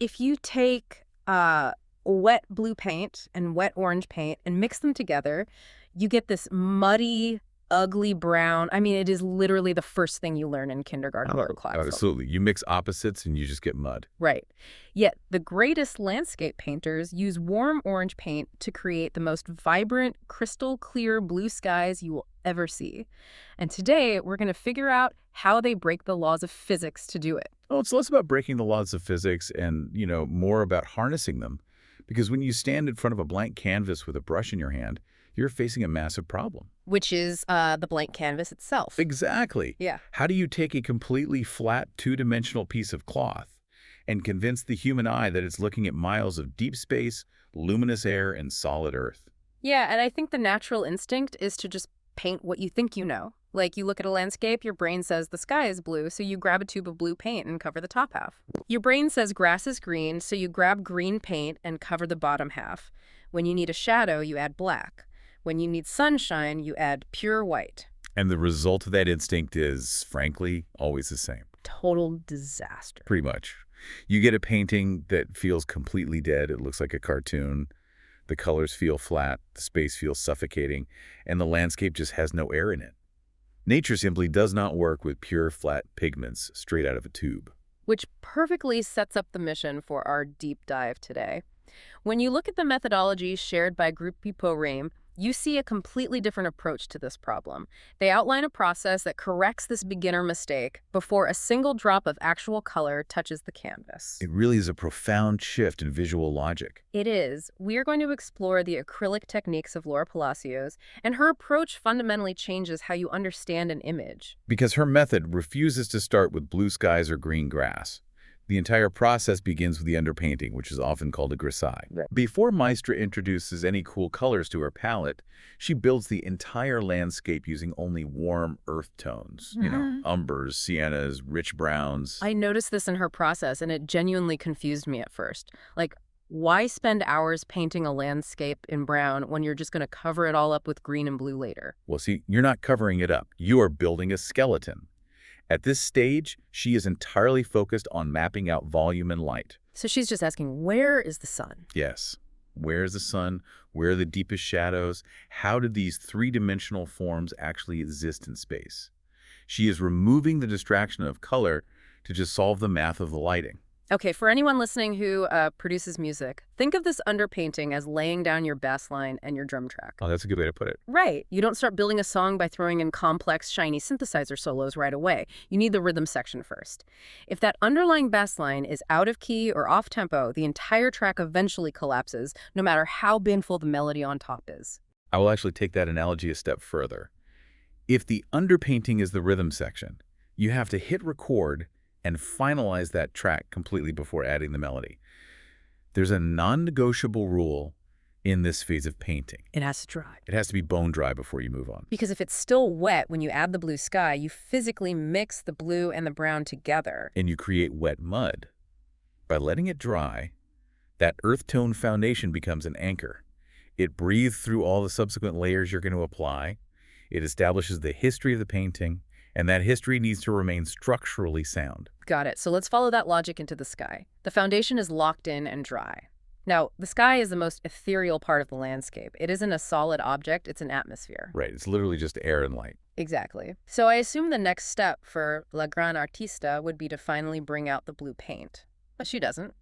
If you take wet blue paint and wet orange paint and mix them together, you get this muddy, ugly brown. I mean, it is literally the first thing you learn in kindergarten or class. Absolutely. You mix opposites and you just get mud. Right. Yet the greatest landscape painters use warm orange paint to create the most vibrant, crystal clear blue skies you will ever see. And today, we're going to figure out how they break the laws of physics to do it. Oh, it's less about breaking the laws of physics and, more about harnessing them. Because when you stand in front of a blank canvas with a brush in your hand, you're facing a massive problem. Which is the blank canvas itself. Exactly. Yeah. How do you take a completely flat, two-dimensional piece of cloth and convince the human eye that it's looking at miles of deep space, luminous air, and solid earth? Yeah, and I think the natural instinct is to just paint what you think you know. Like, you look at a landscape, your brain says the sky is blue, so you grab a tube of blue paint and cover the top half. Your brain says grass is green, so you grab green paint and cover the bottom half. When you need a shadow, you add black. When you need sunshine, you add pure white. And the result of that instinct is, frankly, always the same. Total disaster. Pretty much. You get a painting that feels completely dead. It looks like a cartoon. The colors feel flat, the space feels suffocating, and the landscape just has no air in it. Nature simply does not work with pure, flat pigments straight out of a tube. Which perfectly sets up the mission for our deep dive today. When you look at the methodologies shared by Group Reim, you see a completely different approach to this problem. They outline a process that corrects this beginner mistake before a single drop of actual color touches the canvas. It really is a profound shift in visual logic. It is. We are going to explore the acrylic techniques of Laura Palacios, and her approach fundamentally changes how you understand an image. Because her method refuses to start with blue skies or green grass. The entire process begins with the underpainting, which is often called a grisaille. Right. Before Maestra introduces any cool colors to her palette, she builds the entire landscape using only warm earth tones. Umbers, siennas, rich browns. I noticed this in her process, and it genuinely confused me at first. Like, why spend hours painting a landscape in brown when you're just going to cover it all up with green and blue later? Well, see, you're not covering it up. You are building a skeleton. At this stage, she is entirely focused on mapping out volume and light. So she's just asking, where is the sun? Yes. Where is the sun? Where are the deepest shadows? How do these three-dimensional forms actually exist in space? She is removing the distraction of color to just solve the math of the lighting. Okay, for anyone listening who produces music, think of this underpainting as laying down your bass line and your drum track. Oh, that's a good way to put it. Right. You don't start building a song by throwing in complex, shiny synthesizer solos right away. You need the rhythm section first. If that underlying bass line is out of key or off tempo, the entire track eventually collapses, no matter how baneful the melody on top is. I will actually take that analogy a step further. If the underpainting is the rhythm section, you have to hit record and finalize that track completely before adding the melody. There's a non-negotiable rule in this phase of painting. It has to dry. It has to be bone dry before you move on. Because if it's still wet when you add the blue sky, you physically mix the blue and the brown together. And you create wet mud. By letting it dry, that earth tone foundation becomes an anchor. It breathes through all the subsequent layers you're going to apply. It establishes the history of the painting, and that history needs to remain structurally sound. Got it. So let's follow that logic into the sky. The foundation is locked in and dry. Now, the sky is the most ethereal part of the landscape. It isn't a solid object, it's an atmosphere. Right, it's literally just air and light. Exactly. So I assume the next step for La Gran Artista would be to finally bring out the blue paint. But she doesn't.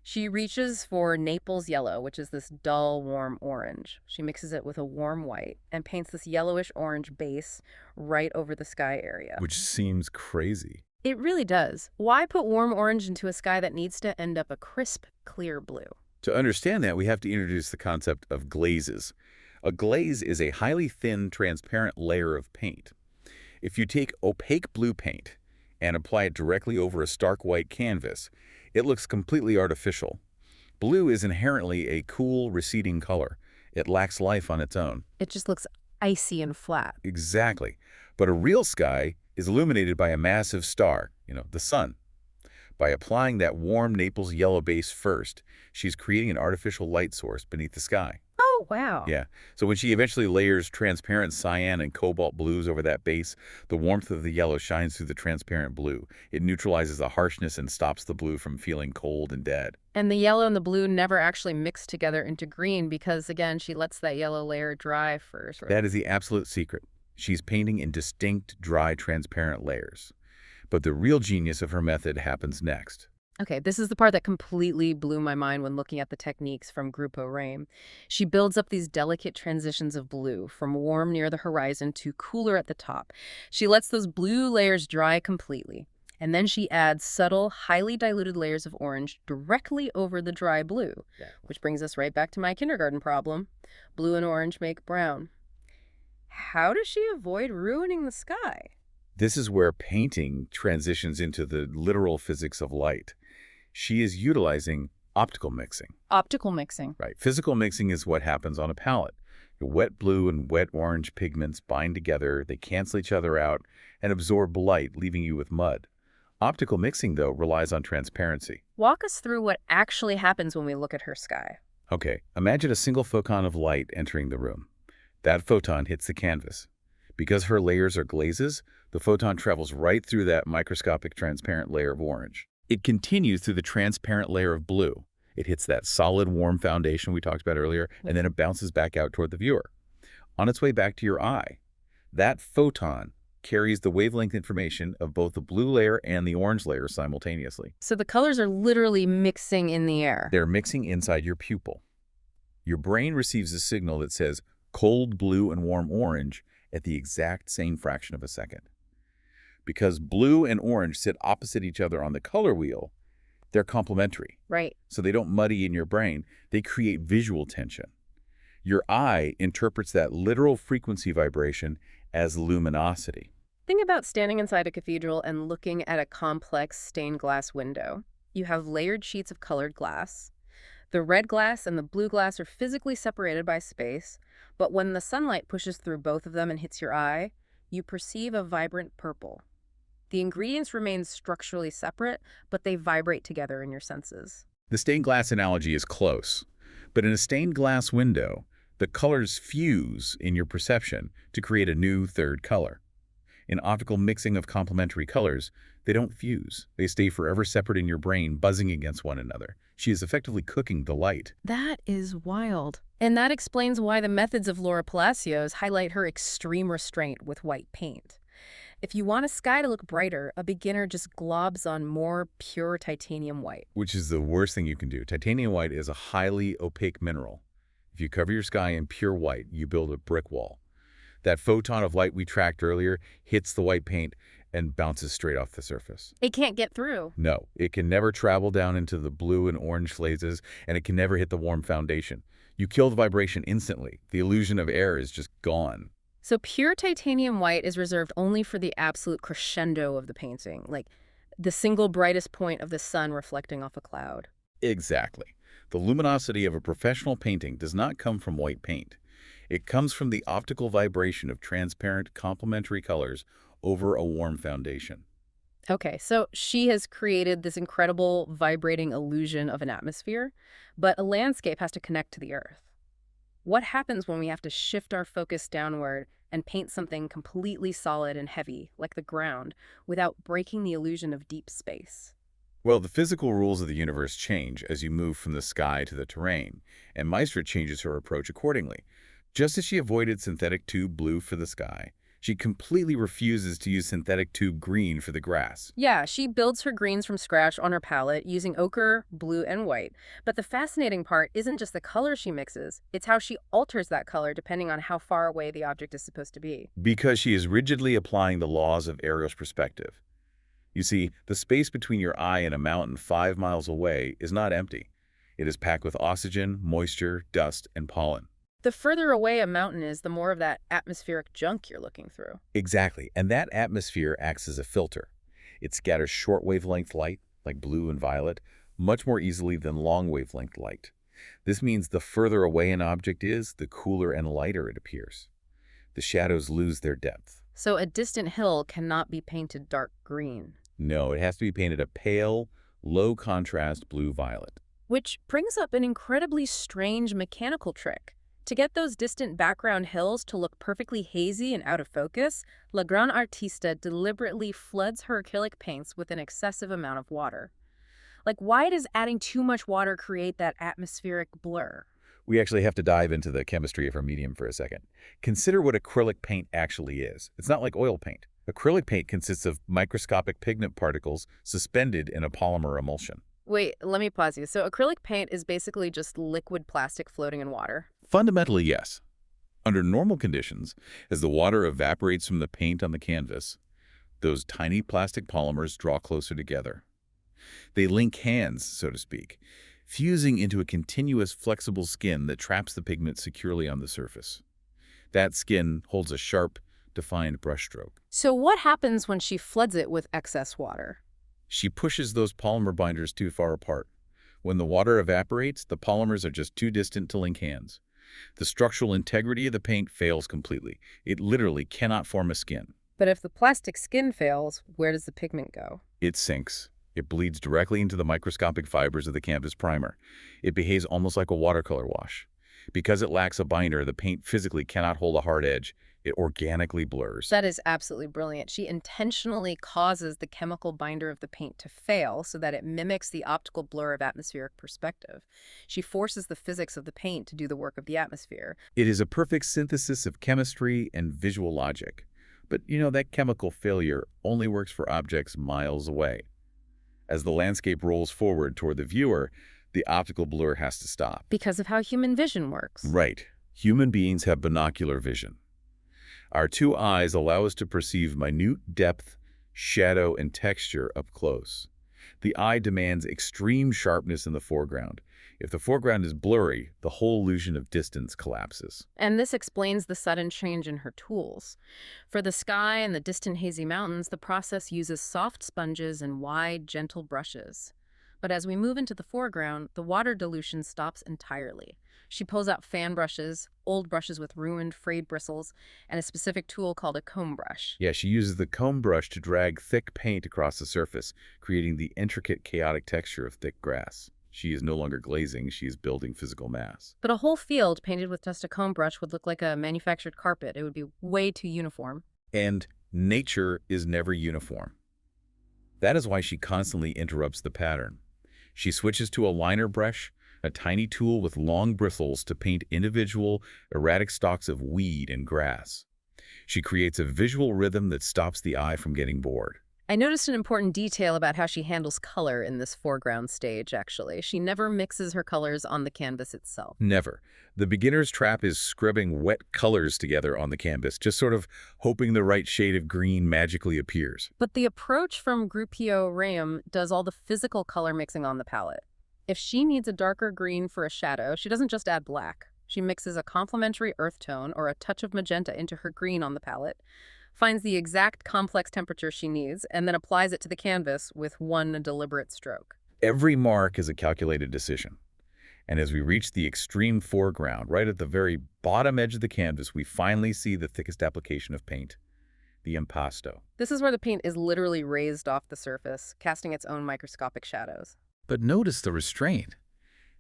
She reaches for Naples yellow, which is this dull, warm orange. She mixes it with a warm white and paints this yellowish-orange base right over the sky area. Which seems crazy. It really does. Why put warm orange into a sky that needs to end up a crisp, clear blue? To understand that, we have to introduce the concept of glazes. A glaze is a highly thin, transparent layer of paint. If you take opaque blue paint and apply it directly over a stark white canvas, it looks completely artificial. Blue is inherently a cool, receding color. It lacks life on its own. It just looks icy and flat. Exactly. But a real sky is illuminated by a massive star, the sun. By applying that warm Naples yellow base first, she's creating an artificial light source beneath the sky. Oh, wow. Yeah. So when she eventually layers transparent cyan and cobalt blues over that base, the warmth of the yellow shines through the transparent blue. It neutralizes the harshness and stops the blue from feeling cold and dead. And the yellow and the blue never actually mix together into green because, again, she lets that yellow layer dry first. That is the absolute secret. She's painting in distinct, dry, transparent layers. But the real genius of her method happens next. Okay, this is the part that completely blew my mind when looking at the techniques from Grupo Rame. She builds up these delicate transitions of blue, from warm near the horizon to cooler at the top. She lets those blue layers dry completely, and then she adds subtle, highly diluted layers of orange directly over the dry blue, which brings us right back to my kindergarten problem. Blue and orange make brown. How does she avoid ruining the sky? This is where painting transitions into the literal physics of light. She is utilizing optical mixing. Optical mixing. Right. Physical mixing is what happens on a palette. Your wet blue and wet orange pigments bind together, they cancel each other out, and absorb light, leaving you with mud. Optical mixing, though, relies on transparency. Walk us through what actually happens when we look at her sky. Okay, imagine a single photon of light entering the room. That photon hits the canvas. Because her layers are glazes, the photon travels right through that microscopic transparent layer of orange. It continues through the transparent layer of blue. It hits that solid, warm foundation we talked about earlier, and then it bounces back out toward the viewer. On its way back to your eye, that photon carries the wavelength information of both the blue layer and the orange layer simultaneously. So the colors are literally mixing in the air. They're mixing inside your pupil. Your brain receives a signal that says cold blue and warm orange at the exact same fraction of a second. Because blue and orange sit opposite each other on the color wheel, they're complementary. Right. So they don't muddy in your brain. They create visual tension. Your eye interprets that literal frequency vibration as luminosity. Think about standing inside a cathedral and looking at a complex stained glass window. You have layered sheets of colored glass. The red glass and the blue glass are physically separated by space, but when the sunlight pushes through both of them and hits your eye, you perceive a vibrant purple. The ingredients remain structurally separate, but they vibrate together in your senses. The stained glass analogy is close, but in a stained glass window, the colors fuse in your perception to create a new third color. In optical mixing of complementary colors, they don't fuse. They stay forever separate in your brain, buzzing against one another. She is effectively cooking the light. That is wild. And that explains why the methods of Laura Palacios highlight her extreme restraint with white paint. If you want a sky to look brighter, a beginner just globs on more pure titanium white. Which is the worst thing you can do. Titanium white is a highly opaque mineral. If you cover your sky in pure white, you build a brick wall. That photon of light we tracked earlier hits the white paint and bounces straight off the surface. It can't get through. No, it can never travel down into the blue and orange glazes, and it can never hit the warm foundation. You kill the vibration instantly. The illusion of air is just gone. So pure titanium white is reserved only for the absolute crescendo of the painting, like the single brightest point of the sun reflecting off a cloud. Exactly. The luminosity of a professional painting does not come from white paint. It comes from the optical vibration of transparent, complementary colors over a warm foundation. Okay, so she has created this incredible vibrating illusion of an atmosphere, but a landscape has to connect to the earth. What happens when we have to shift our focus downward and paint something completely solid and heavy, like the ground, without breaking the illusion of deep space? Well, the physical rules of the universe change as you move from the sky to the terrain, and Maestra changes her approach accordingly. Just as she avoided synthetic tube blue for the sky, she completely refuses to use synthetic tube green for the grass. Yeah, she builds her greens from scratch on her palette using ochre, blue, and white. But the fascinating part isn't just the color she mixes, it's how she alters that color depending on how far away the object is supposed to be. Because she is rigidly applying the laws of aerial perspective. You see, the space between your eye and a mountain 5 miles away is not empty. It is packed with oxygen, moisture, dust, and pollen. The further away a mountain is, the more of that atmospheric junk you're looking through. Exactly, and that atmosphere acts as a filter. It scatters short wavelength light, like blue and violet, much more easily than long wavelength light. This means the further away an object is, the cooler and lighter it appears. The shadows lose their depth. So a distant hill cannot be painted dark green. No, it has to be painted a pale, low-contrast blue-violet. Which brings up an incredibly strange mechanical trick. To get those distant background hills to look perfectly hazy and out of focus, La Gran Artista deliberately floods her acrylic paints with an excessive amount of water. Like, why does adding too much water create that atmospheric blur? We actually have to dive into the chemistry of her medium for a second. Consider what acrylic paint actually is. It's not like oil paint. Acrylic paint consists of microscopic pigment particles suspended in a polymer emulsion. Wait, let me pause you. So acrylic paint is basically just liquid plastic floating in water. Fundamentally, yes. Under normal conditions, as the water evaporates from the paint on the canvas, those tiny plastic polymers draw closer together. They link hands, so to speak, fusing into a continuous flexible skin that traps the pigment securely on the surface. That skin holds a sharp, defined brushstroke. So what happens when she floods it with excess water? She pushes those polymer binders too far apart. When the water evaporates, the polymers are just too distant to link hands. The structural integrity of the paint fails completely. It literally cannot form a skin. But if the plastic skin fails, where does the pigment go? It sinks. It bleeds directly into the microscopic fibers of the canvas primer. It behaves almost like a watercolor wash. Because it lacks a binder, the paint physically cannot hold a hard edge. It organically blurs. That is absolutely brilliant. She intentionally causes the chemical binder of the paint to fail so that it mimics the optical blur of atmospheric perspective. She forces the physics of the paint to do the work of the atmosphere. It is a perfect synthesis of chemistry and visual logic. But, that chemical failure only works for objects miles away. As the landscape rolls forward toward the viewer, the optical blur has to stop. Because of how human vision works. Right. Human beings have binocular vision. Our two eyes allow us to perceive minute depth, shadow, and texture up close. The eye demands extreme sharpness in the foreground. If the foreground is blurry, the whole illusion of distance collapses. And this explains the sudden change in her tools. For the sky and the distant hazy mountains, the process uses soft sponges and wide, gentle brushes. But as we move into the foreground, the water dilution stops entirely. She pulls out fan brushes, old brushes with ruined, frayed bristles, and a specific tool called a comb brush. Yeah, she uses the comb brush to drag thick paint across the surface, creating the intricate, chaotic texture of thick grass. She is no longer glazing, she is building physical mass. But a whole field painted with just a comb brush would look like a manufactured carpet. It would be way too uniform. And nature is never uniform. That is why she constantly interrupts the pattern. She switches to a liner brush, a tiny tool with long bristles to paint individual, erratic stalks of weed and grass. She creates a visual rhythm that stops the eye from getting bored. I noticed an important detail about how she handles color in this foreground stage, actually. She never mixes her colors on the canvas itself. Never. The beginner's trap is scrubbing wet colors together on the canvas, just sort of hoping the right shade of green magically appears. But the approach from Grupio Rayum does all the physical color mixing on the palette. If she needs a darker green for a shadow, she doesn't just add black. She mixes a complementary earth tone or a touch of magenta into her green on the palette, finds the exact complex temperature she needs, and then applies it to the canvas with one deliberate stroke. Every mark is a calculated decision. And as we reach the extreme foreground, right at the very bottom edge of the canvas, we finally see the thickest application of paint, the impasto. This is where the paint is literally raised off the surface, casting its own microscopic shadows. But notice the restraint.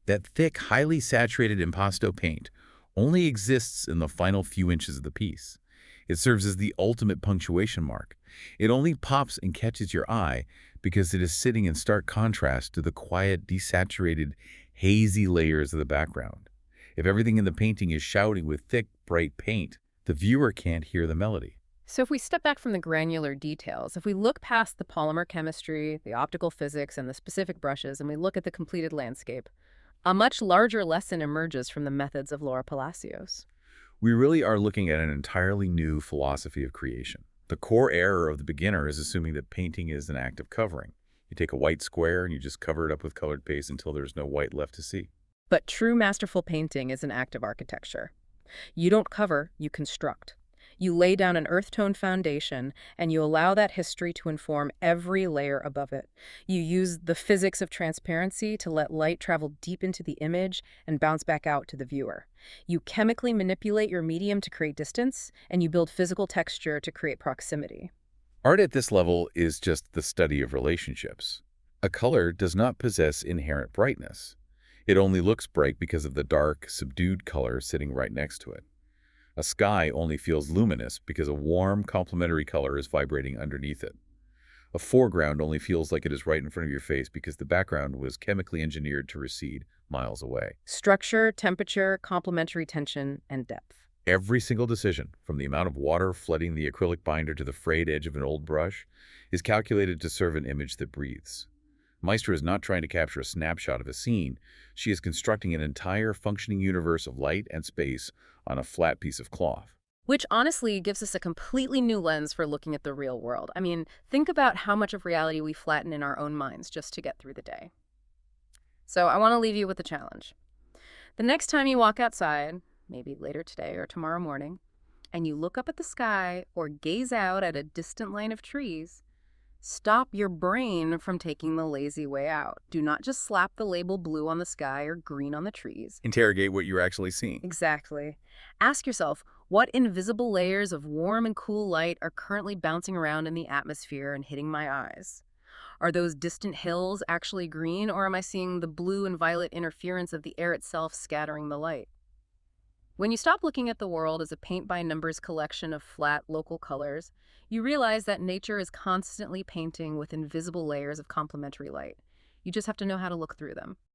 That thick, highly saturated impasto paint only exists in the final few inches of the piece. It serves as the ultimate punctuation mark. It only pops and catches your eye because it is sitting in stark contrast to the quiet, desaturated, hazy layers of the background. If everything in the painting is shouting with thick, bright paint, the viewer can't hear the melody. So if we step back from the granular details, if we look past the polymer chemistry, the optical physics, and the specific brushes, and we look at the completed landscape, a much larger lesson emerges from the methods of Laura Palacios. We really are looking at an entirely new philosophy of creation. The core error of the beginner is assuming that painting is an act of covering. You take a white square and you just cover it up with colored paste until there's no white left to see. But true masterful painting is an act of architecture. You don't cover, you construct. You lay down an earth tone foundation, and you allow that history to inform every layer above it. You use the physics of transparency to let light travel deep into the image and bounce back out to the viewer. You chemically manipulate your medium to create distance, and you build physical texture to create proximity. Art at this level is just the study of relationships. A color does not possess inherent brightness. It only looks bright because of the dark, subdued color sitting right next to it. A sky only feels luminous because a warm, complementary color is vibrating underneath it. A foreground only feels like it is right in front of your face because the background was chemically engineered to recede miles away. Structure, temperature, complementary tension, and depth. Every single decision, from the amount of water flooding the acrylic binder to the frayed edge of an old brush, is calculated to serve an image that breathes. Meister is not trying to capture a snapshot of a scene. She is constructing an entire functioning universe of light and space on a flat piece of cloth. Which honestly gives us a completely new lens for looking at the real world. I mean, think about how much of reality we flatten in our own minds just to get through the day. So I want to leave you with a challenge. The next time you walk outside, maybe later today or tomorrow morning, and you look up at the sky or gaze out at a distant line of trees, stop your brain from taking the lazy way out. Do not just slap the label blue on the sky or green on the trees. Interrogate what you're actually seeing. Exactly. Ask yourself, what invisible layers of warm and cool light are currently bouncing around in the atmosphere and hitting my eyes? Are those distant hills actually green, or am I seeing the blue and violet interference of the air itself scattering the light? When you stop looking at the world as a paint-by-numbers collection of flat, local colors, you realize that nature is constantly painting with invisible layers of complementary light. You just have to know how to look through them.